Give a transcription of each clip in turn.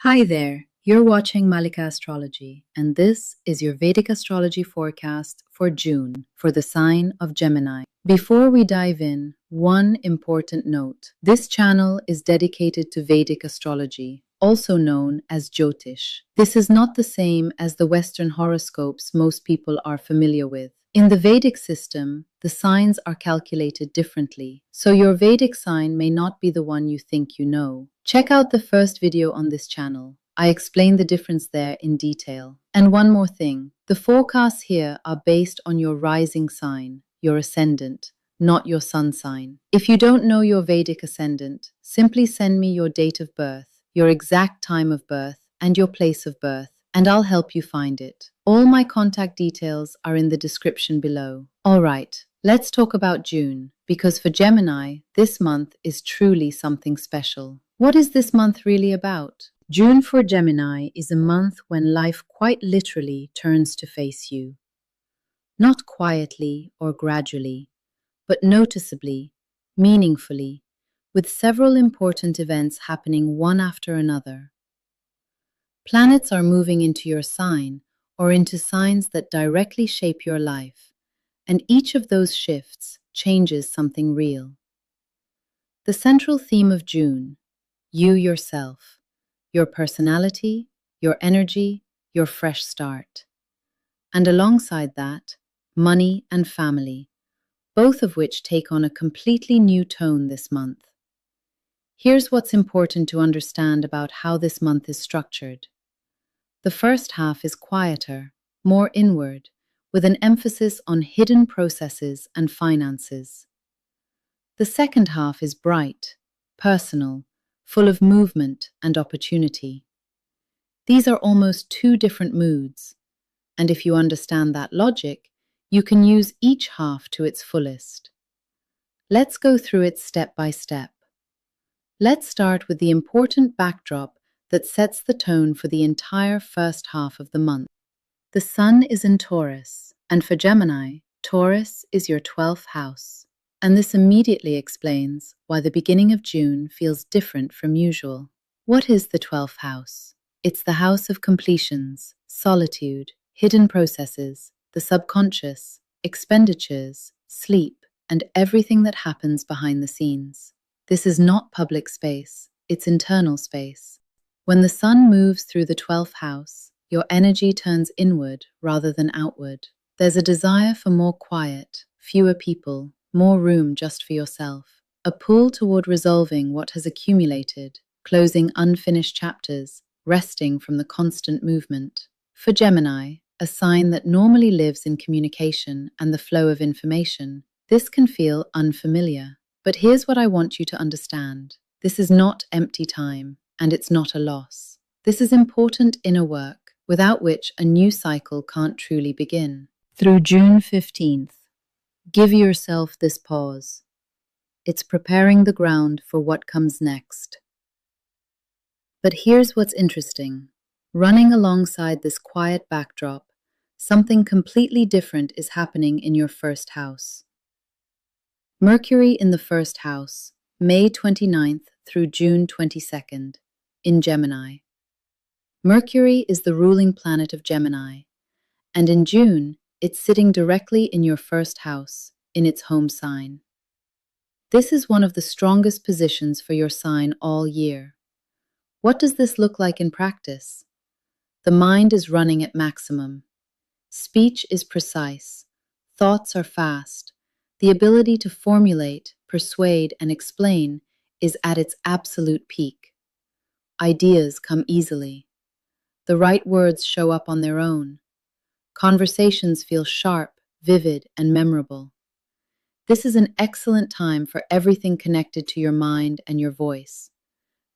Hi there, you're watching Malika Astrology, and this is your Vedic Astrology forecast for June for the sign of Gemini. Before we dive in, one important note. This channel is dedicated to Vedic astrology, also known as Jyotish. This is not the same as the Western horoscopes most people are familiar with. In the Vedic system, the signs are calculated differently, so your Vedic sign may not be the one you think you know. Check out the first video on this channel. I explain the difference there in detail. And one more thing, the forecasts here are based on your rising sign, your ascendant, not your sun sign. If you don't know your Vedic ascendant, simply send me your date of birth, your exact time of birth, and your place of birth, and I'll help you find it. All my contact details are in the description below. All right, let's talk about June, because for Gemini, this month is truly something special. What is this month really about? June for Gemini is a month when life quite literally turns to face you. Not quietly or gradually, but noticeably, meaningfully, with several important events happening one after another. Planets are moving into your sign or into signs that directly shape your life, and each of those shifts changes something real. The central theme of June, you yourself, your personality, your energy, your fresh start. And alongside that, money and family, both of which take on a completely new tone this month. Here's what's important to understand about how this month is structured. The first half is quieter, more inward, with an emphasis on hidden processes and finances. The second half is bright, personal, full of movement and opportunity. These are almost two different moods, and if you understand that logic, you can use each half to its fullest. Let's go through it step by step. Let's start with the important backdrop that sets the tone for the entire first half of the month. The Sun is in Taurus, and for Gemini, Taurus is your 12th house. And this immediately explains why the beginning of June feels different from usual. What is the 12th house? It's the house of completions, solitude, hidden processes, the subconscious, expenditures, sleep, and everything that happens behind the scenes. This is not public space, it's internal space. When the Sun moves through the 12th house, your energy turns inward rather than outward. There's a desire for more quiet, fewer people, more room just for yourself, a pull toward resolving what has accumulated, closing unfinished chapters, resting from the constant movement. For Gemini, a sign that normally lives in communication and the flow of information, this can feel unfamiliar. But here's what I want you to understand. This is not empty time, and it's not a loss. This is important inner work, without which a new cycle can't truly begin. Through June 15th, give yourself this pause. It's preparing the ground for what comes next. But here's what's interesting. Running alongside this quiet backdrop, something completely different is happening in your first house. Mercury in the first house, May 29th through June 22nd, in Gemini. Mercury is the ruling planet of Gemini, and in June, it's sitting directly in your first house, in its home sign. This is one of the strongest positions for your sign all year. What does this look like in practice? The mind is running at maximum. Speech is precise. Thoughts are fast. The ability to formulate, persuade, and explain is at its absolute peak. Ideas come easily. The right words show up on their own. Conversations feel sharp, vivid, and memorable. This is an excellent time for everything connected to your mind and your voice.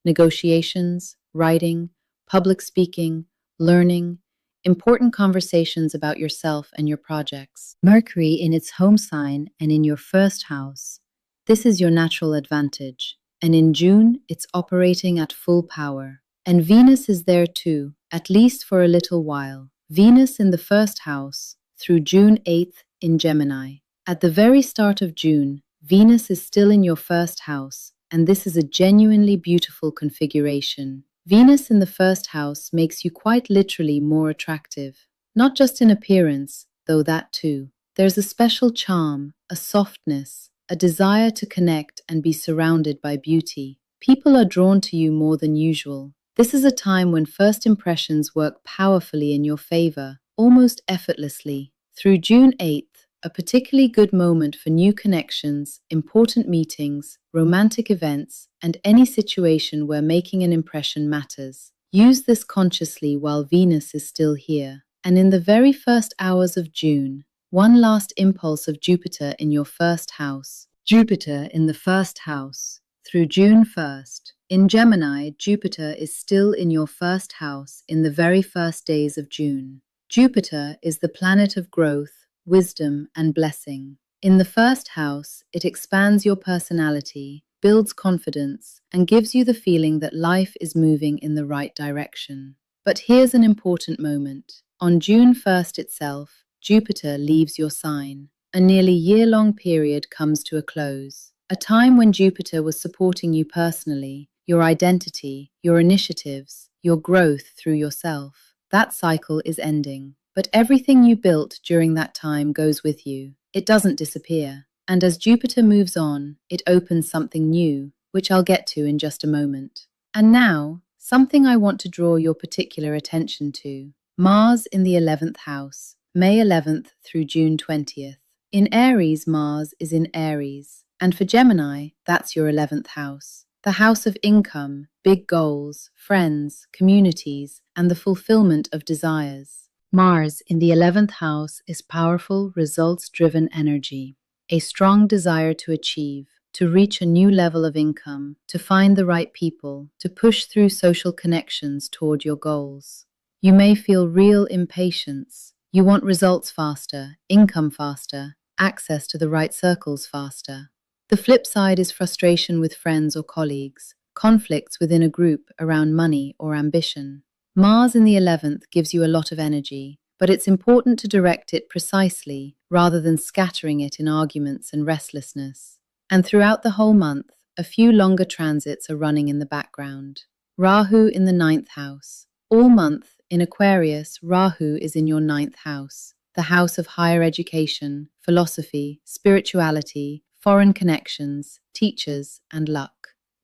Negotiations, writing, public speaking, learning, important conversations about yourself and your projects. Mercury in its home sign and in your first house. This is your natural advantage. And in June, it's operating at full power. And Venus is there too, at least for a little while. Venus in the first house, through June 8th in Gemini. At the very start of June, Venus is still in your first house, and this is a genuinely beautiful configuration. Venus in the first house makes you quite literally more attractive. Not just in appearance, though that too. There's a special charm, a softness, a desire to connect and be surrounded by beauty. People are drawn to you more than usual. This is a time when first impressions work powerfully in your favor, almost effortlessly. Through June 8th, a particularly good moment for new connections, important meetings, romantic events, and any situation where making an impression matters. Use this consciously while Venus is still here. And in the very first hours of June, one last impulse of Jupiter in your first house. Jupiter in the first house. Through June 1st. In Gemini, Jupiter is still in your first house in the very first days of June. Jupiter is the planet of growth, wisdom, and blessing. In the first house, it expands your personality, builds confidence, and gives you the feeling that life is moving in the right direction. But here's an important moment. On June 1st itself, Jupiter leaves your sign. A nearly year-long period comes to a close. A time when Jupiter was supporting you personally, your identity, your initiatives, your growth through yourself. That cycle is ending. But everything you built during that time goes with you. It doesn't disappear. And as Jupiter moves on, it opens something new, which I'll get to in just a moment. And now, something I want to draw your particular attention to. Mars in the 11th house, May 11th through June 20th. In Aries, Mars is in Aries. And for Gemini, that's your 11th house. The house of income, big goals, friends, communities, and the fulfillment of desires. Mars in the 11th house is powerful, results-driven energy, a strong desire to achieve, to reach a new level of income, to find the right people, to push through social connections toward your goals. You may feel real impatience. You want results faster, income faster, access to the right circles faster. The flip side is frustration with friends or colleagues, conflicts within a group around money or ambition. Mars in the 11th gives you a lot of energy, but it's important to direct it precisely rather than scattering it in arguments and restlessness. And throughout the whole month, a few longer transits are running in the background. Rahu in the 9th house. All month, in Aquarius, Rahu is in your 9th house, the house of higher education, philosophy, spirituality, foreign connections, teachers, and luck.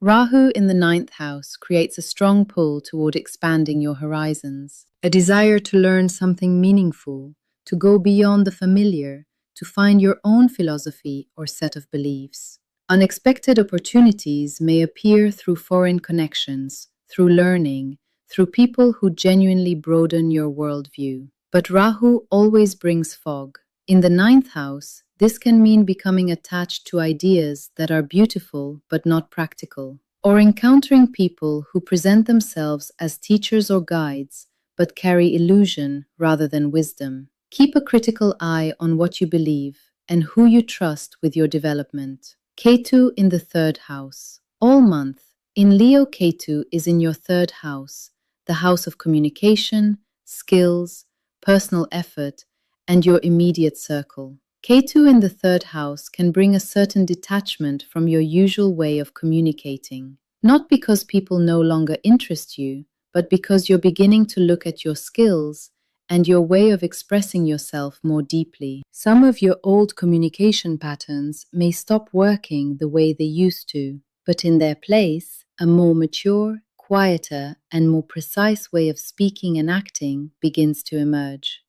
Rahu in the 9th house creates a strong pull toward expanding your horizons, a desire to learn something meaningful, to go beyond the familiar, to find your own philosophy or set of beliefs. Unexpected opportunities may appear through foreign connections, through learning, through people who genuinely broaden your worldview. But Rahu always brings fog. In the 9th house, this can mean becoming attached to ideas that are beautiful but not practical, or encountering people who present themselves as teachers or guides but carry illusion rather than wisdom. Keep a critical eye on what you believe and who you trust with your development. Ketu in the 3rd house. All month, in Leo, Ketu is in your 3rd house, the house of communication, skills, personal effort, and your immediate circle. Ketu in the 3rd house can bring a certain detachment from your usual way of communicating, not because people no longer interest you, but because you're beginning to look at your skills and your way of expressing yourself more deeply. Some of your old communication patterns may stop working the way they used to, but in their place, a more mature, quieter, and more precise way of speaking and acting begins to emerge.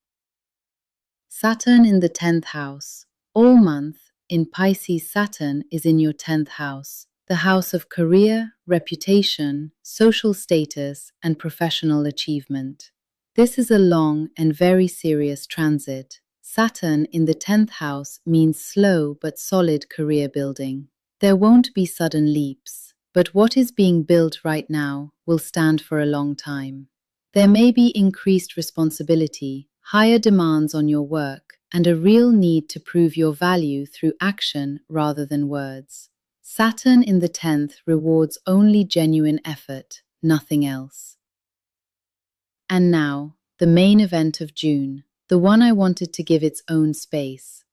Saturn in the 10th house. All month, in Pisces, Saturn is in your 10th house, the house of career, reputation, social status, and professional achievement. This is a long and very serious transit. Saturn in the 10th house means slow but solid career building. There won't be sudden leaps, but what is being built right now will stand for a long time. There may be increased responsibility, higher demands on your work, and a real need to prove your value through action rather than words. Saturn in the 10th rewards only genuine effort, nothing else. And now, the main event of June, the one I wanted to give its own space.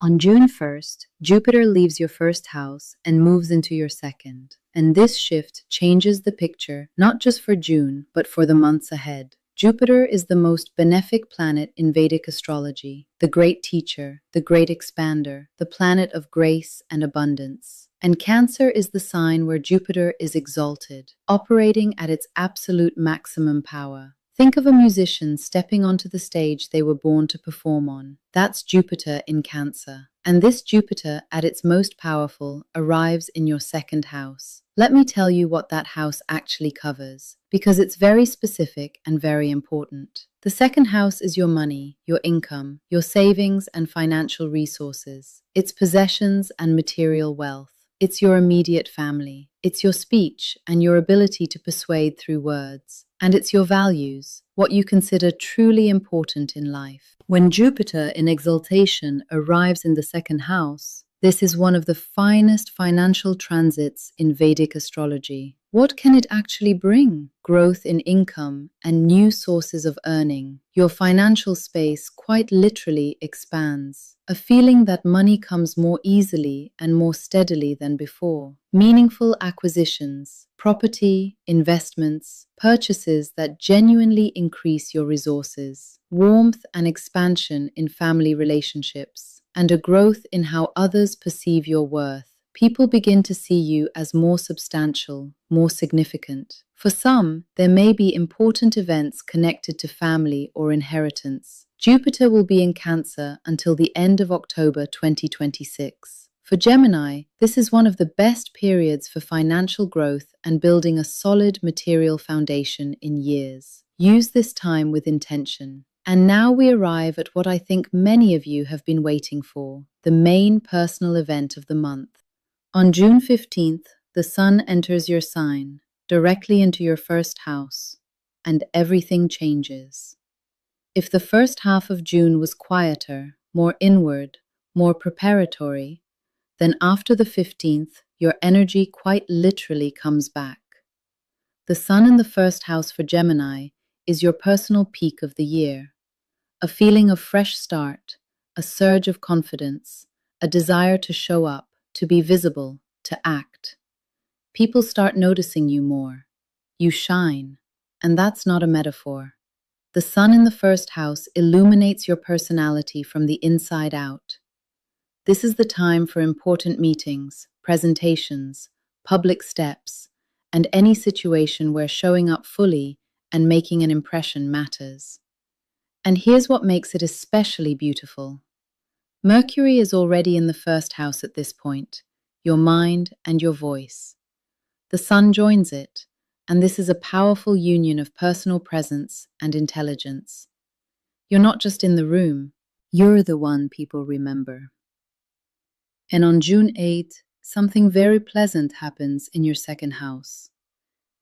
On June 1st, Jupiter leaves your first house and moves into your second. And this shift changes the picture, not just for June, but for the months ahead. Jupiter is the most benefic planet in Vedic astrology, the great teacher, the great expander, the planet of grace and abundance. And Cancer is the sign where Jupiter is exalted, operating at its absolute maximum power. Think of a musician stepping onto the stage they were born to perform on. That's Jupiter in Cancer. And this Jupiter, at its most powerful, arrives in your second house. Let me tell you what that house actually covers, because it's very specific and very important. The second house is your money, your income, your savings and financial resources. It's possessions and material wealth. It's your immediate family. It's your speech and your ability to persuade through words. And it's your values, what you consider truly important in life. When Jupiter in exaltation arrives in the second house, this is one of the finest financial transits in Vedic astrology. What can it actually bring? Growth in income and new sources of earning. Your financial space quite literally expands. A feeling that money comes more easily and more steadily than before. Meaningful acquisitions, property, investments, purchases that genuinely increase your resources. Warmth and expansion in family relationships, and a growth in how others perceive your worth. People begin to see you as more substantial, more significant. For some, there may be important events connected to family or inheritance. Jupiter will be in Cancer until the end of October 2026. For Gemini, this is one of the best periods for financial growth and building a solid material foundation in years. Use this time with intention. And now we arrive at what I think many of you have been waiting for, the main personal event of the month. On June 15th, the Sun enters your sign, directly into your first house, and everything changes. If the first half of June was quieter, more inward, more preparatory, then after the 15th, your energy quite literally comes back. The Sun in the first house for Gemini is your personal peak of the year. A feeling of fresh start, a surge of confidence, a desire to show up, to be visible, to act. People start noticing you more. You shine, and that's not a metaphor. The Sun in the first house illuminates your personality from the inside out. This is the time for important meetings, presentations, public steps, and any situation where showing up fully and making an impression matters. And here's what makes it especially beautiful. Mercury is already in the first house at this point, your mind and your voice. The Sun joins it, and this is a powerful union of personal presence and intelligence. You're not just in the room, you're the one people remember. And on June 8th, something very pleasant happens in your second house.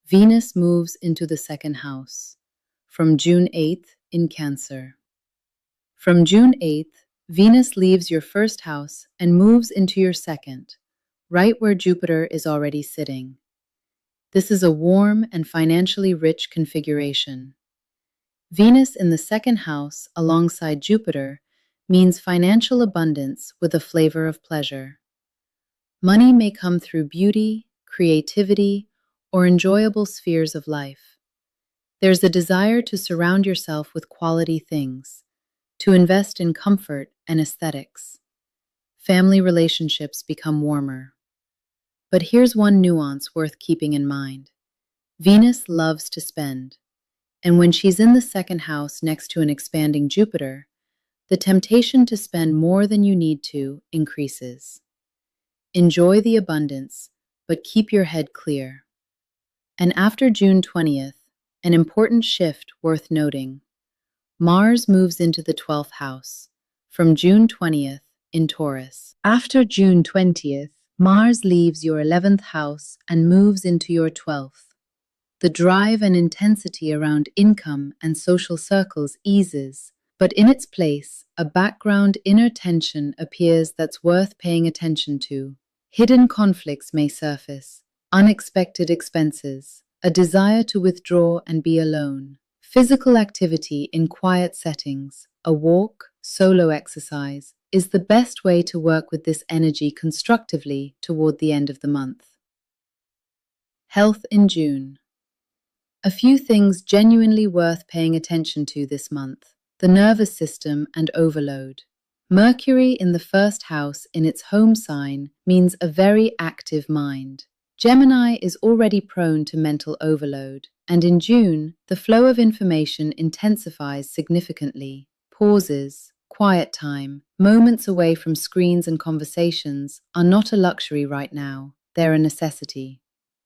Venus moves into the second house, from June 8th in Cancer. From June 8th, Venus leaves your first house and moves into your second, right where Jupiter is already sitting. This is a warm and financially rich configuration. Venus in the second house alongside Jupiter means financial abundance with a flavor of pleasure. Money may come through beauty, creativity, or enjoyable spheres of life. There's a desire to surround yourself with quality things, to invest in comfort and aesthetics. Family relationships become warmer. But here's one nuance worth keeping in mind. Venus loves to spend, and when she's in the second house next to an expanding Jupiter, the temptation to spend more than you need to increases. Enjoy the abundance, but keep your head clear. And after June 20th, an important shift worth noting. Mars moves into the 12th house, from June 20th in Taurus. After June 20th, Mars leaves your 11th house and moves into your 12th. The drive and intensity around income and social circles eases, but in its place, a background inner tension appears that's worth paying attention to. Hidden conflicts may surface, unexpected expenses, a desire to withdraw and be alone. Physical activity in quiet settings, a walk, solo exercise, is the best way to work with this energy constructively toward the end of the month. Health in June. A few things genuinely worth paying attention to this month: the nervous system and overload. Mercury in the first house in its home sign means a very active mind. Gemini is already prone to mental overload, and in June, the flow of information intensifies significantly. Pauses, quiet time, moments away from screens and conversations are not a luxury right now, they're a necessity.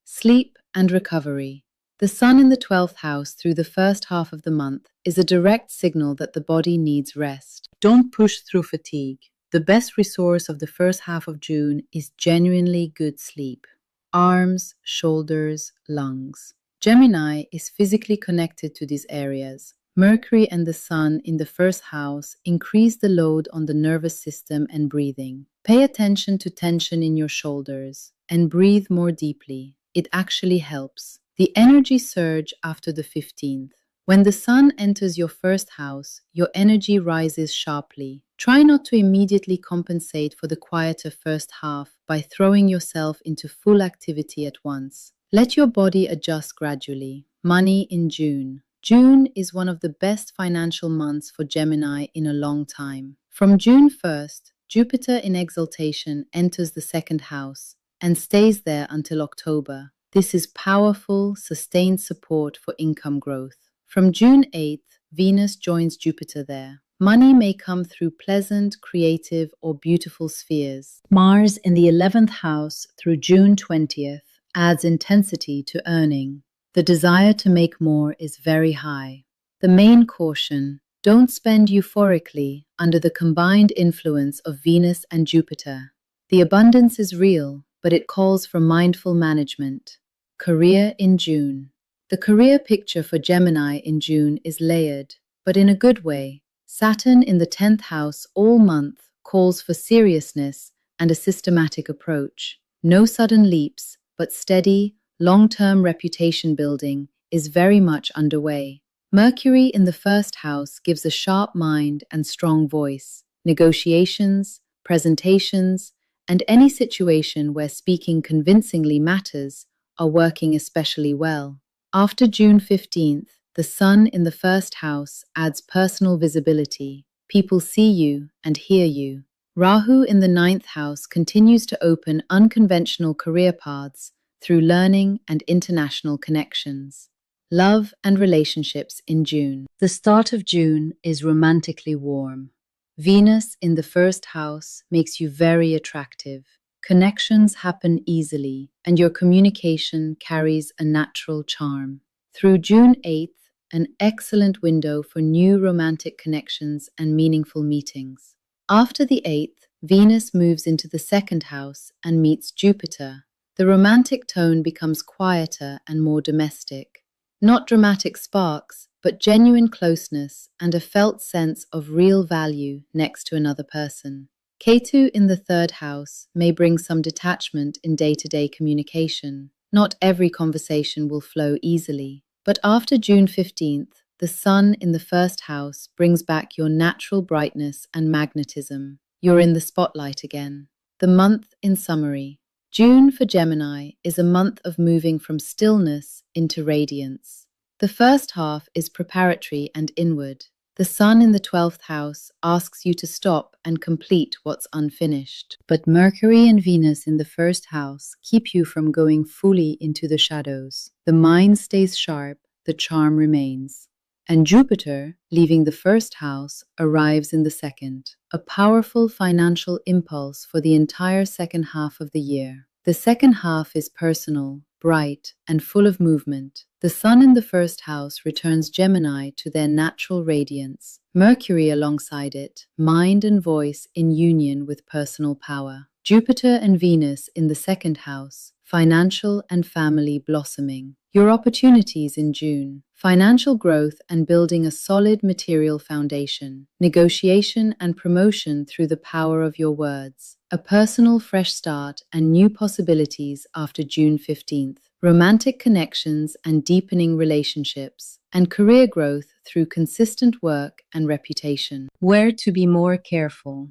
Sleep and recovery. The sun in the 12th house through the first half of the month is a direct signal that the body needs rest. Don't push through fatigue. The best resource of the first half of June is genuinely good sleep. Arms, shoulders, lungs. Gemini is physically connected to these areas. Mercury and the sun in the first house increase the load on the nervous system and breathing. Pay attention to tension in your shoulders and breathe more deeply. It actually helps. The energy surge after the 15th. When the sun enters your first house, your energy rises sharply. Try not to immediately compensate for the quieter first half by throwing yourself into full activity at once. Let your body adjust gradually. Money in June. June is one of the best financial months for Gemini in a long time. From June 1st, Jupiter in exaltation enters the second house and stays there until October. This is powerful, sustained support for income growth. From June 8th, Venus joins Jupiter there. Money may come through pleasant, creative, or beautiful spheres. Mars in the 11th house through June 20th adds intensity to earning. The desire to make more is very high. The main caution: don't spend euphorically under the combined influence of Venus and Jupiter. The abundance is real, but it calls for mindful management. Career in June. The career picture for Gemini in June is layered, but in a good way. Saturn in the 10th house all month calls for seriousness and a systematic approach. No sudden leaps, but steady, long-term reputation building is very much underway. Mercury in the first house gives a sharp mind and strong voice. Negotiations, presentations, and any situation where speaking convincingly matters are working especially well. After June 15th, the sun in the first house adds personal visibility. People see you and hear you. Rahu in the 9th house continues to open unconventional career paths through learning and international connections. Love and relationships in June. The start of June is romantically warm. Venus in the first house makes you very attractive. Connections happen easily, and your communication carries a natural charm. Through June 8th, an excellent window for new romantic connections and meaningful meetings. After the 8th, Venus moves into the second house and meets Jupiter. The romantic tone becomes quieter and more domestic. Not dramatic sparks, but genuine closeness and a felt sense of real value next to another person. Ketu in the third house may bring some detachment in day-to-day communication. Not every conversation will flow easily, but after June 15th, the sun in the first house brings back your natural brightness and magnetism. You're in the spotlight again. The month in summary. June for Gemini is a month of moving from stillness into radiance. The first half is preparatory and inward. The sun in the 12th house asks you to stop and complete what's unfinished. But Mercury and Venus in the first house keep you from going fully into the shadows. The mind stays sharp, the charm remains. And Jupiter, leaving the first house, arrives in the second, a powerful financial impulse for the entire second half of the year. The second half is personal, bright, and full of movement. The sun in the first house returns Gemini to their natural radiance. Mercury alongside it, mind and voice in union with personal power. Jupiter and Venus in the second house, financial and family blossoming. Your opportunities in June: financial growth and building a solid material foundation. Negotiation and promotion through the power of your words. A personal fresh start and new possibilities after June 15th. Romantic connections and deepening relationships. And career growth through consistent work and reputation. Where to be more careful.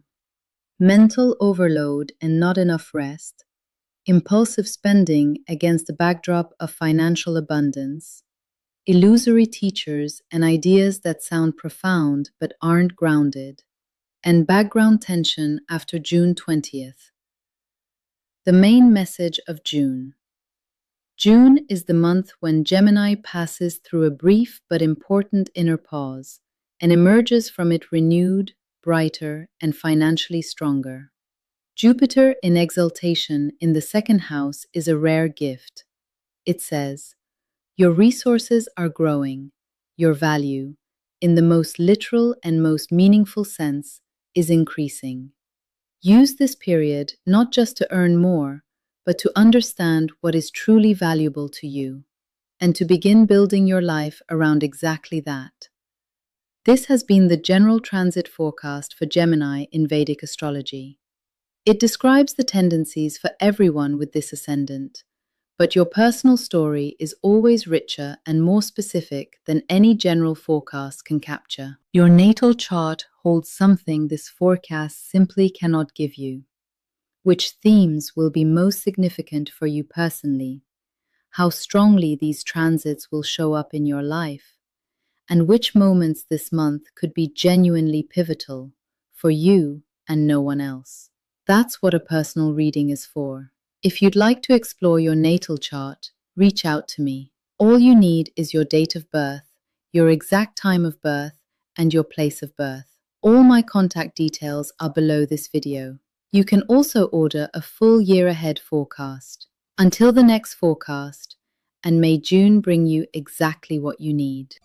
mental overload and not enough rest, impulsive spending against the backdrop of financial abundance, illusory teachers and ideas that sound profound but aren't grounded, and background tension after June 20th. The main message of June. June is the month when Gemini passes through a brief but important inner pause and emerges from it renewed, brighter, and financially stronger. Jupiter in exaltation in the second house is a rare gift. It says, your resources are growing, your value, in the most literal and most meaningful sense, is increasing. Use this period not just to earn more, but to understand what is truly valuable to you, and to begin building your life around exactly that. This has been the general transit forecast for Gemini in Vedic astrology. It describes the tendencies for everyone with this ascendant, but your personal story is always richer and more specific than any general forecast can capture. Your natal chart holds something this forecast simply cannot give you. Which themes will be most significant for you personally, how strongly these transits will show up in your life, and which moments this month could be genuinely pivotal for you and no one else. That's what a personal reading is for. If you'd like to explore your natal chart, reach out to me. All you need is your date of birth, your exact time of birth, and your place of birth. All my contact details are below this video. You can also order a full year ahead forecast. Until the next forecast, and may June bring you exactly what you need.